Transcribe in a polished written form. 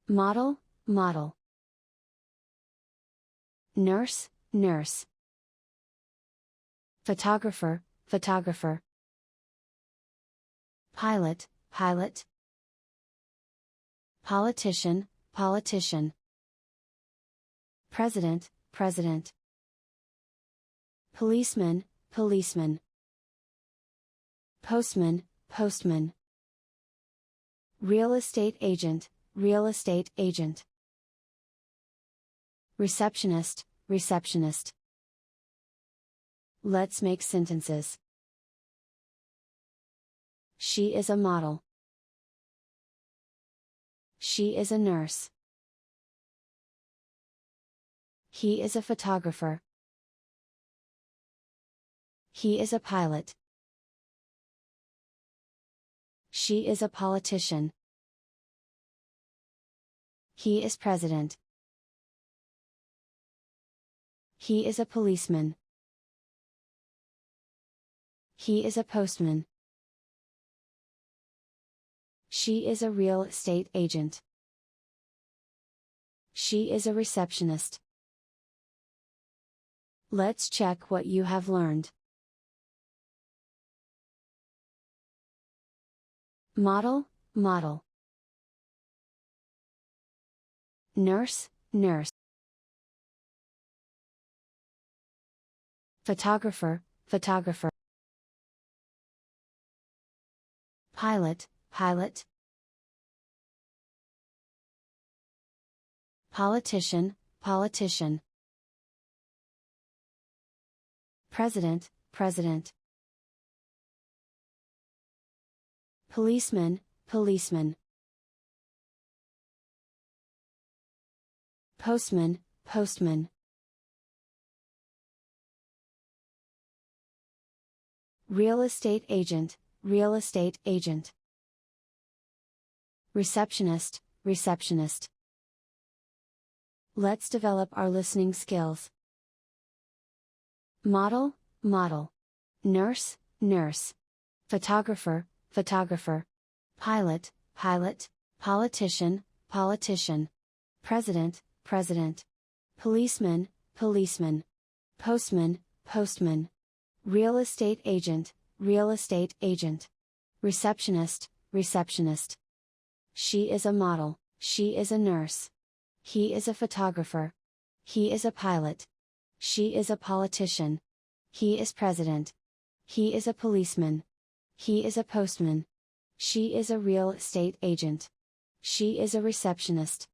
Model, model. Nurse, nurse. Photographer, photographer. Pilot, pilot. Politician, politician. President, president. Policeman, policeman. Postman, postman. Real estate agent, real estate agent. Receptionist, receptionist. Let's make sentences. She is a model. She is a nurse. He is a photographer. He is a pilot. She is a politician. He is president. He is a policeman. He is a postman. She is a real estate agent. She is a receptionist. Let's check what you have learned. Model, model. Nurse, nurse. Photographer, photographer. Pilot, pilot. Politician, politician. President, president. Policeman, policeman. Postman, postman. Real estate agent, real estate agent. Receptionist, receptionist. Let's develop our listening skills. Model, model. Nurse, nurse. Photographer, photographer. Pilot, pilot. Politician, politician. President, president. Policeman, policeman. Postman, postman. Real estate agent, real estate agent. Receptionist, receptionist. She is a model, she is a nurse. He is a photographer. He is a pilot. She is a politician. He is president. He is a policeman. He is a postman. She is a real estate agent. She is a receptionist.